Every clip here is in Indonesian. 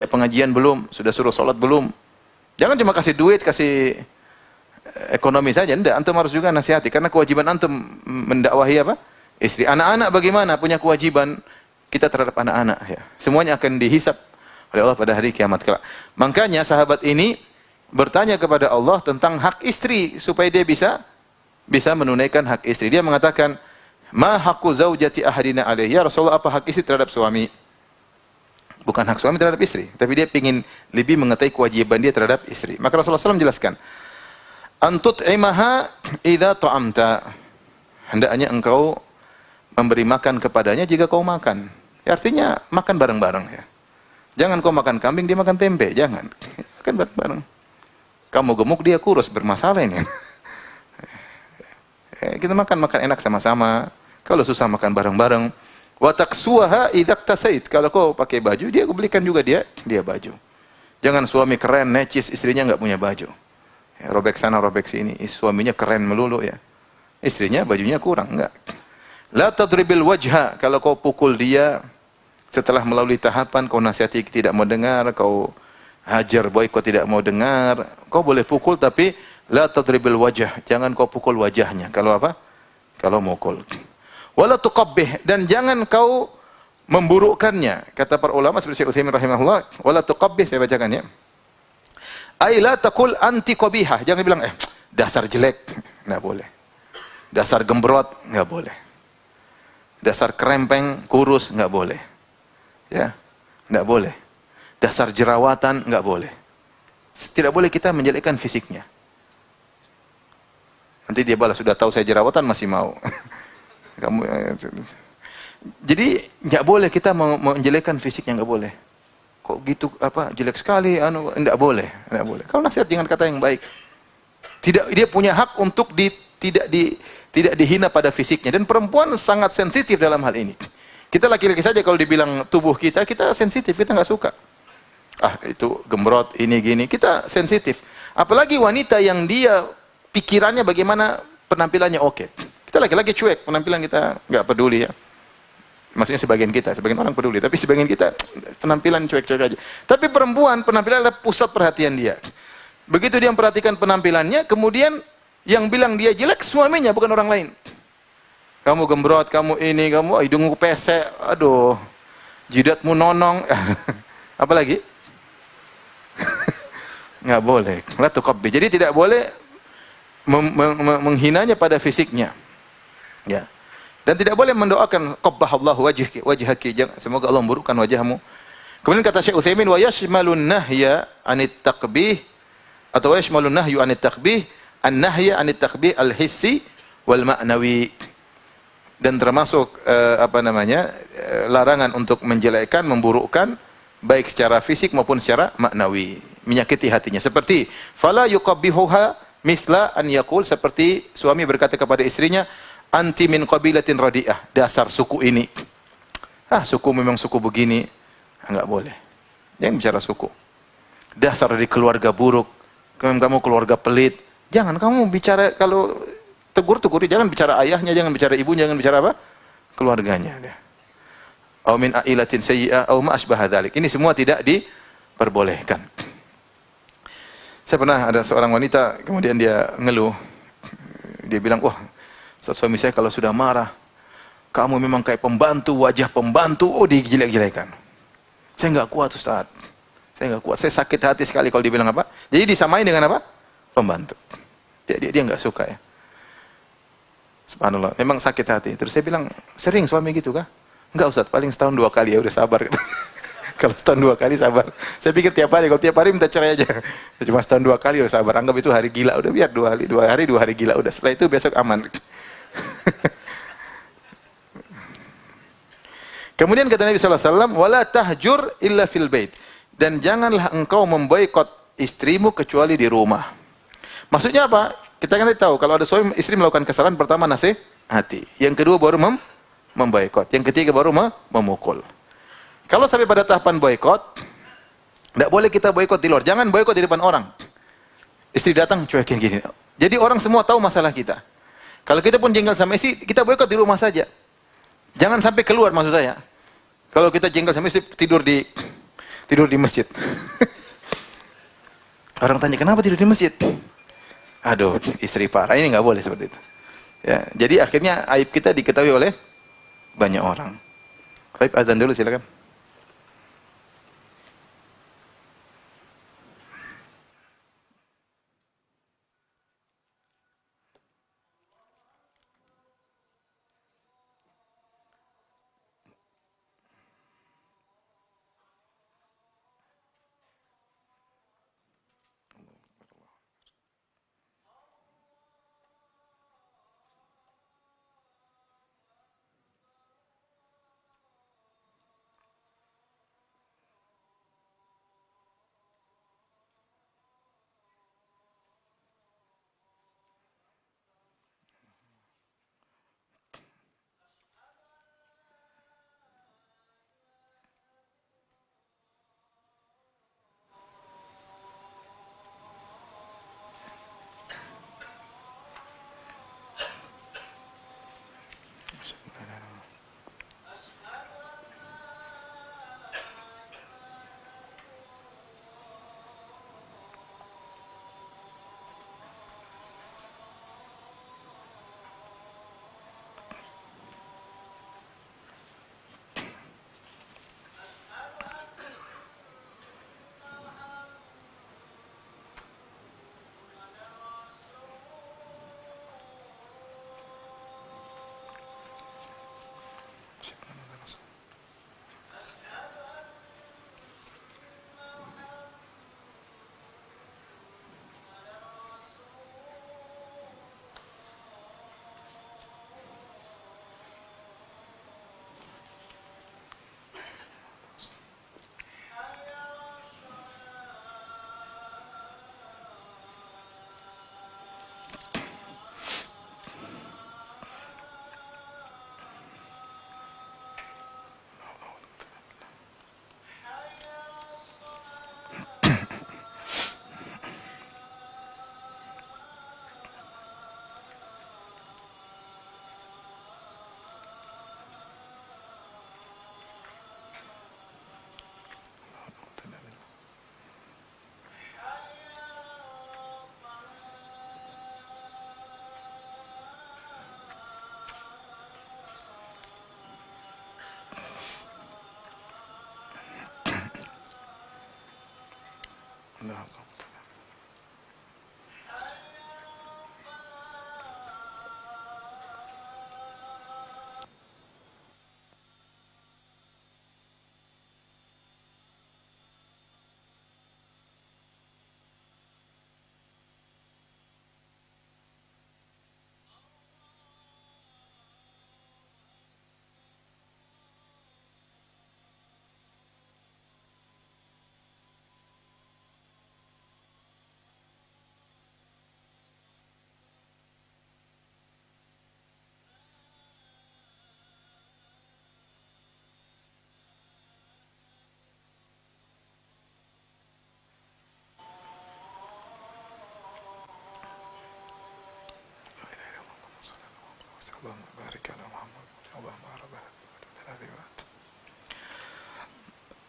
pengajian belum, sudah suruh sholat belum. Jangan cuma kasih duit, kasih ekonomi saja. Tidak, antum harus juga nasihati. Karena kewajiban antum mendakwahi apa? Istri. Anak-anak bagaimana? Punya kewajiban kita terhadap anak-anak. Ya. Semuanya akan dihisap oleh Allah pada hari kiamat kelak. Makanya sahabat ini bertanya kepada Allah tentang hak istri supaya dia bisa menunaikan hak istri. Dia mengatakan, "Ma haqqu zaujati ahadina alaihi?" Ya Rasulullah, apa hak istri terhadap suami? Bukan hak suami terhadap istri, tapi dia ingin lebih mengetahui kewajiban dia terhadap istri. Maka Rasulullah SAW menjelaskan, "Antut imaha idza ta'amta." Hendaknya engkau memberi makan kepadanya jika kau makan. Ya, artinya makan bareng-bareng ya. Jangan kau makan kambing, dia makan tempe, jangan. Makan bareng-bareng. Kamu gemuk, dia kurus, bermasalah ini. Kita makan enak sama-sama. Kalau susah makan bareng-bareng. Wa taksuha idza iktasait. Kalau kau pakai baju, dia belikan juga dia baju. Jangan suami keren, necis, istrinya enggak punya baju. Ya, robek sana, robek sini. Suaminya keren melulu ya. Istrinya bajunya kurang, enggak. La tadribil wajha. Kalau kau pukul dia setelah melalui tahapan kau nasihati tidak mau dengar, kau hajar boykot tidak mau dengar, kau boleh pukul tapi la tadribil wajh. Jangan kau pukul wajahnya. Kalau apa? Kalau mukul. Wala tuqabbih, dan jangan kau memburukkannya. Kata para ulama seperti Syekh Utsaimin rahimahullah, wala tuqabbih, saya bacakan ya. Ai la taqul anti qabihah. Jangan bilang dasar jelek, enggak boleh. Dasar gembrot, enggak boleh. Dasar kerempeng, kurus, enggak boleh. Ya, enggak boleh. Dasar jerawatan, enggak boleh. Tidak boleh kita menjelekkan fisiknya. Nanti dia balas, sudah tahu saya jerawatan masih mau. Kamu, jadi nggak boleh kita menjelekkan fisiknya, nggak boleh. Kok gitu apa jelek sekali? Nggak boleh. Kalau nasihat dengan kata yang baik. Tidak, dia punya hak untuk tidak dihina pada fisiknya. Dan perempuan sangat sensitif dalam hal ini. Kita laki-laki saja kalau dibilang tubuh kita sensitif, kita nggak suka. Itu gembrot, ini gini, kita sensitif. Apalagi wanita yang dia pikirannya bagaimana penampilannya oke. Kita laki-laki cuek, penampilan kita nggak peduli ya. Maksudnya sebagian orang peduli, tapi sebagian kita penampilan cuek-cuek aja. Tapi perempuan, penampilan adalah pusat perhatian dia. Begitu dia memperhatikan penampilannya, kemudian yang bilang dia jelek suaminya, bukan orang lain. Kamu gembrot, kamu ini, kamu hidungmu pesek, aduh, jidatmu nonong. Apa lagi? Nggak boleh. La tuqabbi. Jadi tidak boleh menghinanya pada fisiknya. Ya. Dan tidak boleh mendoakan qabbahallahu wajhaki, semoga Allah memburukkan wajahmu. Kemudian kata Syekh Utsaimin, wa yashmalun nahya anit taqbih, atau wa yashmalun nahyu anit taqbih an-nahya anit taqbih al-hissi wal ma'nawi. Dan termasuk larangan untuk menjelekkan, memburukkan baik secara fisik maupun secara maknawi, menyakiti hatinya. Seperti fala yuqabbihuha mithla an yaqul, seperti suami berkata kepada istrinya, anti min qabilatin radi'ah, dasar suku ini. Suku memang suku begini. Enggak boleh. Jangan bicara suku. Dasar dari keluarga buruk. Kamu keluarga pelit. Jangan kamu bicara, kalau tegur, jangan bicara ayahnya, jangan bicara ibunya, jangan bicara apa? Keluarganya. Au min ailatin sayyi'ah au ma asbaha dzalik. Ini semua tidak diperbolehkan. Saya pernah ada seorang wanita, kemudian dia ngeluh. Dia bilang, suami saya kalau sudah marah, kamu memang kayak pembantu, wajah pembantu, dijelek-jelekan. Saya enggak kuat Ustaz. Saya enggak kuat. Saya sakit hati sekali kalau dibilang apa? Jadi disamain dengan apa? Pembantu. Dia enggak suka ya. Subhanallah, memang sakit hati. Terus saya bilang, sering suami gitu kah? Enggak Ustaz, paling setahun 2 kali ya udah sabar. Kalau setahun 2 kali sabar. Saya pikir tiap hari, kalau tiap hari minta cerai aja. Cuma setahun 2 kali udah sabar. Anggap itu hari gila, udah biar 2 hari gila udah. Setelah itu besok aman. Kemudian kata Nabi sallallahu alaihi wasallam, wala tahjur illa fil bait. Dan janganlah engkau memboikot istrimu kecuali di rumah. Maksudnya apa? Kita kan tahu kalau ada suami istri melakukan kesalahan, pertama nasihati. Yang kedua baru memboikot. Yang ketiga baru memukul. Kalau sampai pada tahapan boikot, tidak boleh kita boikot di luar. Jangan boikot di depan orang. Istri datang cuekin gini. Jadi orang semua tahu masalah kita. Kalau kita pun jengkel sama istri, kita boikot di rumah saja. Jangan sampai keluar maksud saya. Kalau kita jengkel sama istri, tidur di tidur di masjid. Orang tanya, kenapa tidur di masjid? Aduh, istri parah, ini nggak boleh seperti itu. Ya, jadi akhirnya aib kita diketahui oleh banyak orang. Baik, azan dulu silakan.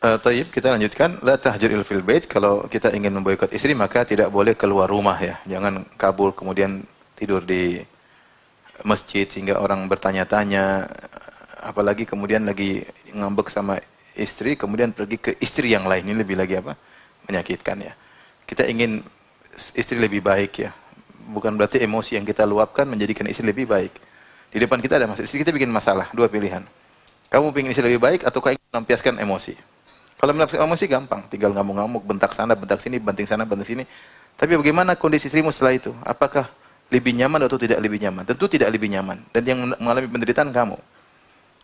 Taib, kita lanjutkan. La tahjuril fil bait. Kalau kita ingin memboikot istri, maka tidak boleh keluar rumah ya. Jangan kabur kemudian tidur di masjid sehingga orang bertanya-tanya. Apalagi kemudian lagi ngambek sama istri, kemudian pergi ke istri yang lain. Ini lebih lagi apa? Menyakitkan ya. Kita ingin istri lebih baik ya. Bukan berarti emosi yang kita luapkan menjadikan istri lebih baik. Di depan kita ada masalah. Istri kita bikin masalah. Dua pilihan. Kamu ingin istri lebih baik atau kamu ingin melampiaskan emosi? Kalau melampiaskan emosi gampang. Tinggal ngamuk-ngamuk, bentak sana, bentak sini, banting sana, banting sini. Tapi bagaimana kondisi istrimu setelah itu? Apakah lebih nyaman atau tidak lebih nyaman? Tentu tidak lebih nyaman. Dan yang mengalami penderitaan kamu.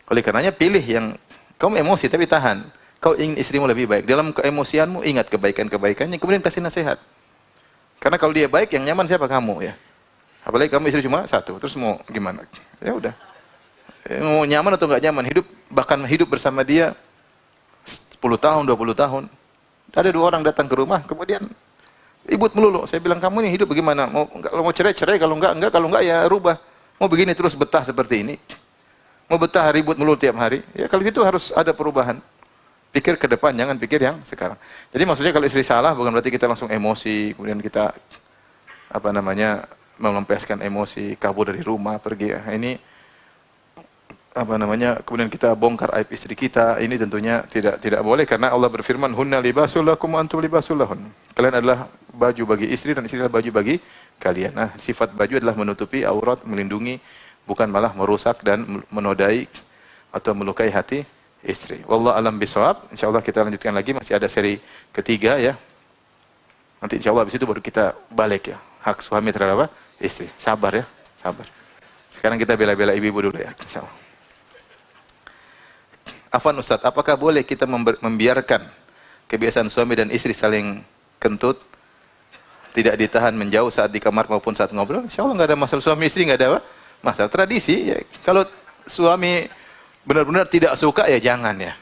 Oleh karenanya pilih yang kamu emosi tapi tahan. Kau ingin istrimu lebih baik. Dalam keemosianmu ingat kebaikan-kebaikannya, kemudian kasih nasihat. Karena kalau dia baik, yang nyaman siapa? Kamu ya. Apalagi kamu istri cuma satu, terus mau gimana? Ya udah. Mau nyaman atau nggak nyaman, bahkan hidup bersama dia 10 tahun, 20 tahun. Ada dua orang datang ke rumah, kemudian ribut melulu. Saya bilang, kamu ini hidup bagaimana? Kalau mau cerai, cerai. Kalau enggak ya rubah. Mau begini terus betah seperti ini. Mau betah ribut melulu tiap hari. Ya kalau gitu harus ada perubahan. Pikir ke depan, jangan pikir yang sekarang. Jadi maksudnya kalau istri salah bukan berarti kita langsung emosi, kemudian kita melampiaskan emosi, kabur dari rumah, pergi. Ini kemudian kita bongkar aib istri kita. Ini tentunya tidak boleh karena Allah berfirman, "Hunna libasul lakum wa antum libasul lahun." Kalian adalah baju bagi istri dan istri adalah baju bagi kalian. Nah, sifat baju adalah menutupi aurat, melindungi, bukan malah merusak dan menodai atau melukai hati istri. Wallahu alam bisawab. Insyaallah kita lanjutkan lagi, masih ada seri ketiga ya. Nanti insyaallah habis itu baru kita balik ya. Hak suami terhadap istri. Sabar ya, sabar. Sekarang kita bela-bela ibu-ibu dulu ya, insyaallah. Afwan Ustaz, apakah boleh kita membiarkan kebiasaan suami dan istri saling kentut, tidak ditahan menjauh saat di kamar maupun saat ngobrol? Insyaallah nggak ada masalah, suami istri nggak ada masalah. Tradisi ya. Kalau suami benar-benar tidak suka ya jangan ya.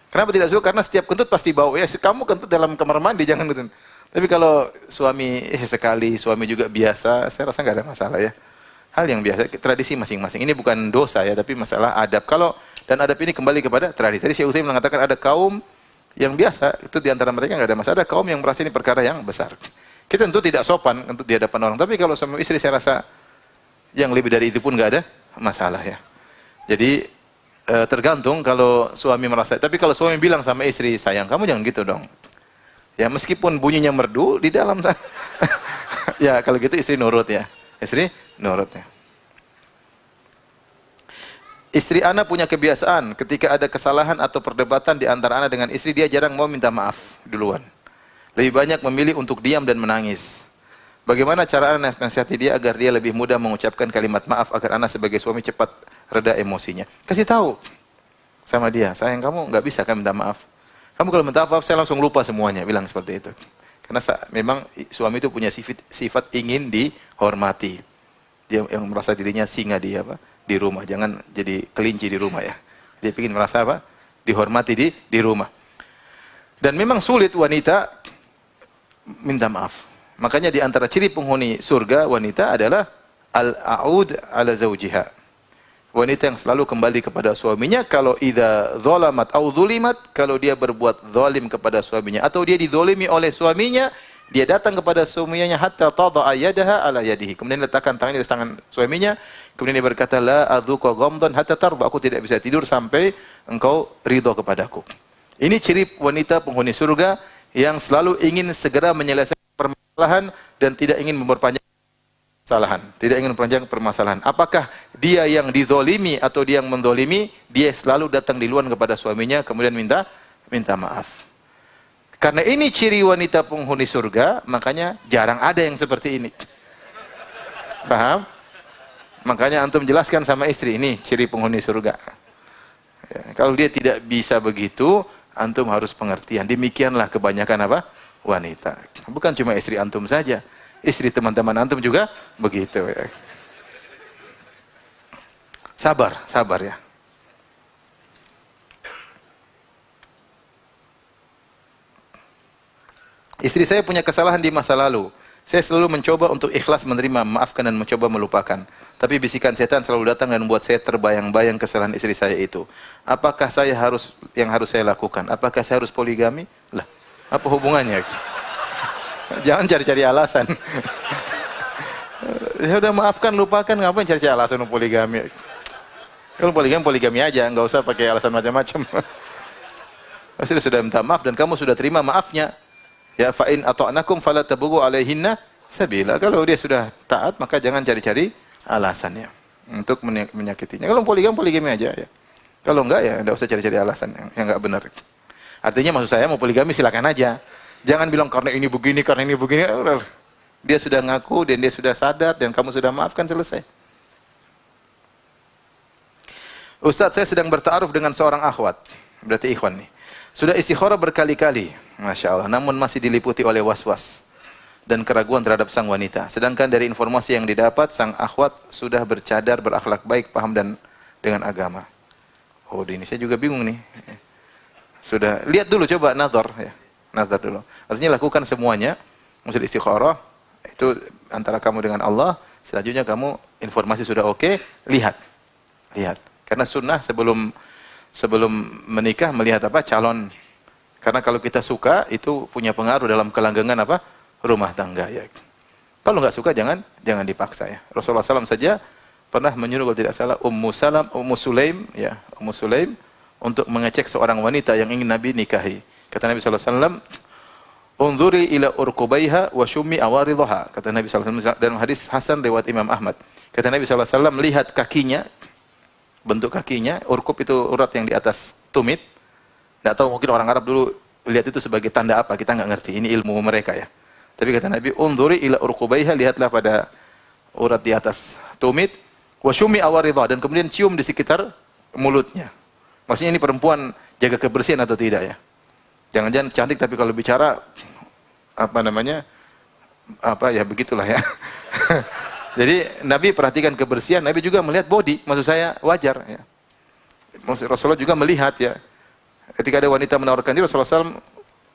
Kenapa tidak suka? Karena setiap kentut pasti bau ya. Kamu kentut dalam kamar mandi jangan kentut. Tapi kalau suami sekali, suami juga biasa, saya rasa nggak ada masalah ya. Hal yang biasa, tradisi masing-masing. Ini bukan dosa ya, tapi masalah adab. Dan adab ini kembali kepada tradisi. Tadi Syekh Utsaimin mengatakan ada kaum yang biasa, itu diantara mereka nggak ada masalah. Ada kaum yang merasa ini perkara yang besar. Kita tentu tidak sopan untuk di hadapan orang. Tapi kalau sama istri saya rasa yang lebih dari itu pun nggak ada masalah ya. Jadi tergantung kalau suami merasa. Tapi kalau suami bilang sama istri, sayang kamu jangan gitu dong. Ya meskipun bunyinya merdu di dalam sana. Ya kalau gitu istri nurut ya. Istri nurut ya. Istri ana punya kebiasaan ketika ada kesalahan atau perdebatan di antara ana dengan istri, dia jarang mau minta maaf duluan. Lebih banyak memilih untuk diam dan menangis. Bagaimana cara ana nasihati dia agar dia lebih mudah mengucapkan kalimat maaf agar ana sebagai suami cepat reda emosinya? Kasih tahu sama dia, sayang kamu nggak bisa kan minta maaf. Kamu kalau minta maaf saya langsung lupa semuanya, bilang seperti itu. Karena memang suami itu punya sifat ingin dihormati. Dia yang merasa dirinya singa di rumah, jangan jadi kelinci di rumah ya. Dia ingin merasa dihormati di rumah. Dan memang sulit wanita minta maaf. Makanya di antara ciri penghuni surga wanita adalah al-a'ud ala zawjiha. Wanita yang selalu kembali kepada suaminya. Kalau idza zalamat au zulimat, kalau dia berbuat zalim kepada suaminya atau dia dizalimi oleh suaminya, dia datang kepada suaminya hatta tada'a yadaha ala yadihi. Kemudian letakkan tangannya di tangan suaminya, kemudian dia berkata la adzuqa ghamdan hatta tarda, aku tidak bisa tidur sampai engkau ridha kepadaku. Ini ciri wanita penghuni surga yang selalu ingin segera menyelesaikan permasalahan dan tidak ingin memperpanjang kesalahan, tidak ingin memperpanjang permasalahan. Apakah dia yang dizalimi atau dia yang mendolimi, dia selalu datang duluan kepada suaminya kemudian minta maaf. Karena ini ciri wanita penghuni surga, makanya jarang ada yang seperti ini. Paham? Makanya antum jelaskan sama istri, ini ciri penghuni surga. Ya, kalau dia tidak bisa begitu, antum harus pengertian. Demikianlah kebanyakan wanita. Bukan cuma istri antum saja. Istri teman-teman antum juga begitu ya. Sabar ya. Istri saya punya kesalahan di masa lalu. Saya selalu mencoba untuk ikhlas menerima, memaafkan dan mencoba melupakan. Tapi bisikan setan selalu datang dan membuat saya terbayang-bayang kesalahan istri saya itu. Apakah yang harus saya lakukan? Apakah saya harus poligami? Lah, apa hubungannya? Jangan cari-cari alasan. Ya udah maafkan, lupakan, ngapain cari-cari alasan untuk poligami? Kalau poligami aja, nggak usah pakai alasan macam-macam. Sudah minta maaf dan kamu sudah terima maafnya. Ya fa in ata'nakum fala tabghu alaihinna sabila. Kalau dia sudah taat maka jangan cari-cari alasan ya untuk menyakitinya. Kalau poligami aja ya. Kalau enggak ya enggak usah cari-cari alasan yang enggak benar. Artinya maksud saya mau poligami silakan aja. Jangan bilang karena ini begini. Dia sudah ngaku dan dia sudah sadar dan kamu sudah maafkan, selesai. Ustaz, saya sedang bertaaruf dengan seorang akhwat. Berarti ikhwan nih. Sudah istikharah berkali-kali, Masya Allah, namun masih diliputi oleh was-was dan keraguan terhadap sang wanita. Sedangkan dari informasi yang didapat, sang akhwat sudah bercadar, berakhlak baik, paham dan dengan agama. Oh, ini saya juga bingung nih. Sudah, lihat dulu coba nazar ya. Nazar dulu. Artinya lakukan semuanya. Maksud istikharah itu antara kamu dengan Allah. Selanjutnya kamu informasi sudah oke, lihat. Karena sunnah sebelum menikah melihat calon Karena kalau kita suka, itu punya pengaruh dalam kelanggengan apa? Rumah tangga ya. Kalau nggak suka jangan dipaksa ya. Rasulullah SAW saja pernah menyuruh kalau tidak salah Ummu Sulaim ya, Ummu Sulaim untuk mengecek seorang wanita yang ingin Nabi nikahi. Kata Nabi SAW, "Unzuri ila urqubaiha wa syummi awaridhaha." Kata Nabi SAW dalam hadis Hasan riwayat Imam Ahmad. Kata Nabi SAW, lihat kakinya, bentuk kakinya, urkub itu urat yang di atas tumit. Nggak tahu, mungkin orang Arab dulu lihat itu sebagai tanda apa, kita nggak ngerti. Ini ilmu mereka ya. Tapi kata Nabi, "Unzuri ila urqubaiha," lihatlah pada urat di atas tumit, "wa syummi awaridhaha," dan kemudian cium di sekitar mulutnya. Maksudnya ini perempuan jaga kebersihan atau tidak ya? Jangan-jangan cantik tapi kalau bicara ya begitulah ya. Jadi Nabi perhatikan kebersihan, Nabi juga melihat body, maksud saya wajar ya. Rasulullah juga melihat ya. Ketika ada wanita menawarkan diri, Rasulullah SAW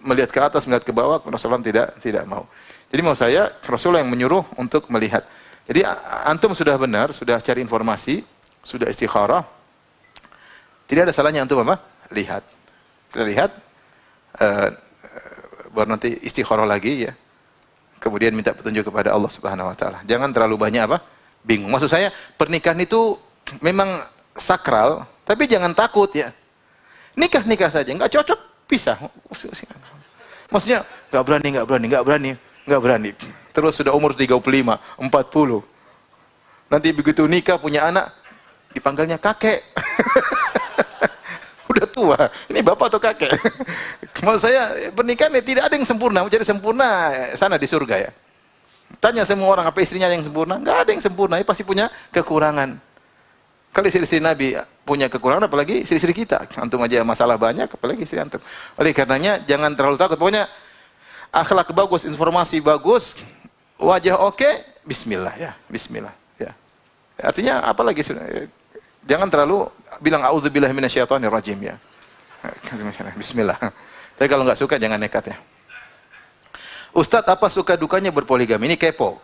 melihat ke atas, melihat ke bawah, Rasulullah tidak mau. Jadi mau saya, Rasulullah yang menyuruh untuk melihat. Jadi antum sudah benar, sudah cari informasi, sudah istikharah. Tidak ada salahnya antum apa? Lihat. Kita lihat, baru nanti istikharah lagi ya. Kemudian minta petunjuk kepada Allah Subhanahu wa taala. Jangan terlalu banyak apa? Bingung. Maksud saya, pernikahan itu memang sakral, tapi jangan takut ya. Nikah saja, enggak cocok, pisah. Maksudnya enggak berani. Terus sudah umur 35, 40. Nanti begitu nikah punya anak dipanggilnya kakek. Udah tua. Ini bapak atau kakek? Maksud saya, pernikahan tidak ada yang sempurna. Mau jadi sempurna sana di surga ya. Tanya semua orang apa istrinya yang sempurna? Enggak ada yang sempurna, pasti punya kekurangan. Kalau istri-istri Nabi punya kekurangan, apalagi istri-istri kita. Antum aja masalah banyak, apalagi istri antum. Oleh karenanya, jangan terlalu takut. Pokoknya, akhlak bagus, informasi bagus, wajah oke, bismillah ya. Bismillah. Ya. Artinya, apalagi jangan terlalu bilang, a'udzubillahi minasyaitonir rajim ya. Bismillah. Tapi kalau nggak suka, jangan nekat ya. Ustadz, apa suka dukanya berpoligami? Ini kepo.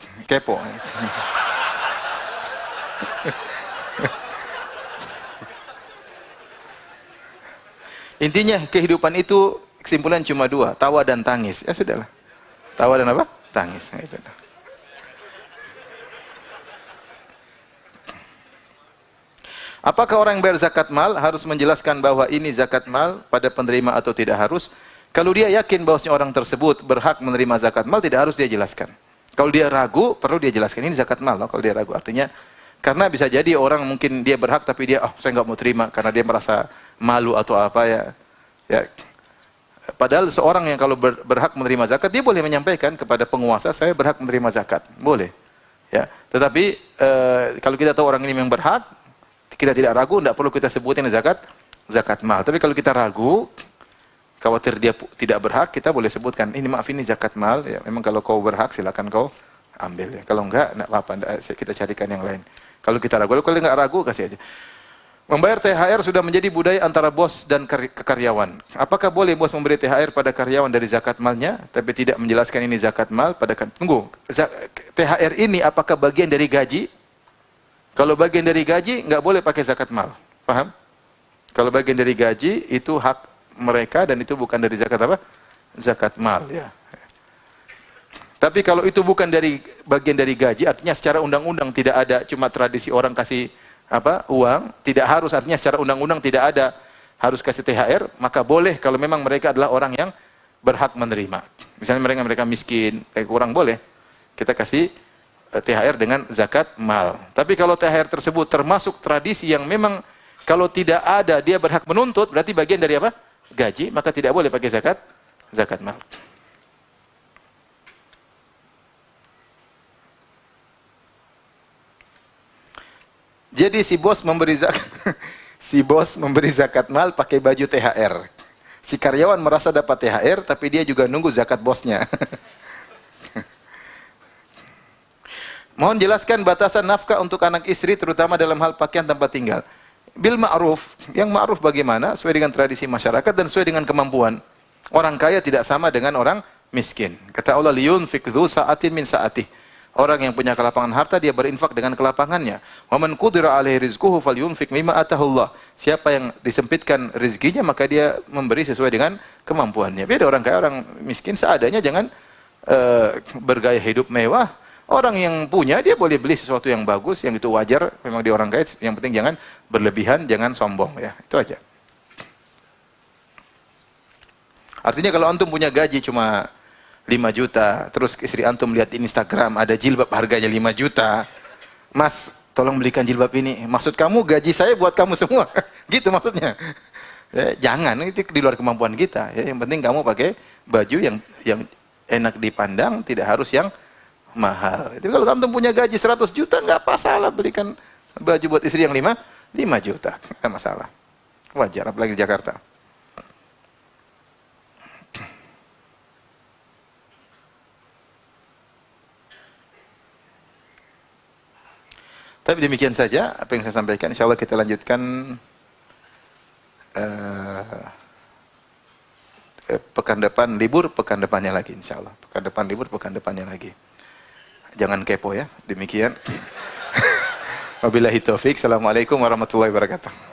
Intinya kehidupan itu kesimpulan cuma dua, tawa dan tangis. Ya sudahlah. Tawa dan apa? Tangis. Nah, itu. Apakah orang yang bayar zakat mal harus menjelaskan bahwa ini zakat mal pada penerima atau tidak harus? Kalau dia yakin bahwasanya orang tersebut berhak menerima zakat mal, tidak harus dia jelaskan. Kalau dia ragu, perlu dia jelaskan ini zakat mal. Kalau dia ragu, artinya karena bisa jadi orang mungkin dia berhak tapi dia saya nggak mau terima karena dia merasa malu atau apa ya. Padahal seorang yang kalau berhak menerima zakat, dia boleh menyampaikan kepada penguasa, saya berhak menerima zakat, boleh. Ya. Tetapi kalau kita tahu orang ini memang berhak, kita tidak ragu, tidak perlu kita sebutin zakat mal. Tapi kalau kita ragu, khawatir dia tidak berhak, kita boleh sebutkan, ini maaf ini zakat mal, ya memang kalau kau berhak silakan kau ambil. Ya. Kalau enggak apa-apa, kita carikan yang lain. Kalau kita ragu, kalau enggak ragu kasih aja. Membayar THR sudah menjadi budaya antara bos dan karyawan. Apakah boleh bos memberi THR pada karyawan dari zakat malnya, tapi tidak menjelaskan ini zakat mal pada tunggu, THR ini apakah bagian dari gaji? Kalau bagian dari gaji, nggak boleh pakai zakat mal. Paham? Kalau bagian dari gaji, itu hak mereka dan itu bukan dari zakat apa? Zakat mal. Ya. Tapi kalau itu bukan dari bagian dari gaji, artinya secara undang-undang tidak ada, cuma tradisi orang kasih uang, tidak harus, artinya secara undang-undang tidak ada harus kasih THR, maka boleh kalau memang mereka adalah orang yang berhak menerima. Misalnya mereka miskin, kurang boleh. Kita kasih THR dengan zakat mal. Tapi kalau THR tersebut termasuk tradisi yang memang kalau tidak ada dia berhak menuntut, berarti bagian dari apa? Gaji, maka tidak boleh pakai zakat mal. Jadi si bos memberi zakat mal pakai baju THR. Si karyawan merasa dapat THR tapi dia juga nunggu zakat bosnya. Mohon jelaskan batasan nafkah untuk anak istri terutama dalam hal pakaian tempat tinggal. Bil ma'ruf, yang ma'ruf bagaimana? Sesuai dengan tradisi masyarakat dan sesuai dengan kemampuan. Orang kaya tidak sama dengan orang miskin. Kata Allah, liyunfik dzu sa'atin min sa'atih. Orang yang punya kelapangan harta, dia berinfak dengan kelapangannya. Wa man qudira alaihi rizquhu falyunfik mimma atahullah. Siapa yang disempitkan rezekinya, maka dia memberi sesuai dengan kemampuannya. Beda orang kaya, orang miskin seadanya, jangan bergaya hidup mewah. Orang yang punya, dia boleh beli sesuatu yang bagus, yang itu wajar, memang dia orang kaya, yang penting jangan berlebihan, jangan sombong ya. Itu aja. Artinya kalau antum punya gaji cuma 5 juta, terus istri antum lihat di Instagram ada jilbab harganya 5 juta. Mas, tolong belikan jilbab ini. Maksud kamu gaji saya buat kamu semua. Gitu maksudnya. Ya, jangan, itu di luar kemampuan kita. Ya, yang penting kamu pakai baju yang enak dipandang, tidak harus yang mahal. Itu kalau antum punya gaji 100 juta, nggak masalah belikan baju buat istri yang 5 juta. Nggak masalah. Wajar, apalagi di Jakarta. Tapi demikian saja apa yang saya sampaikan. Insyaallah kita lanjutkan pekan depan, libur pekan depannya lagi insyaallah. Pekan depan libur, pekan depannya lagi. Jangan kepo ya. Demikian. Wabillahi taufik. Assalamualaikum warahmatullahi wabarakatuh.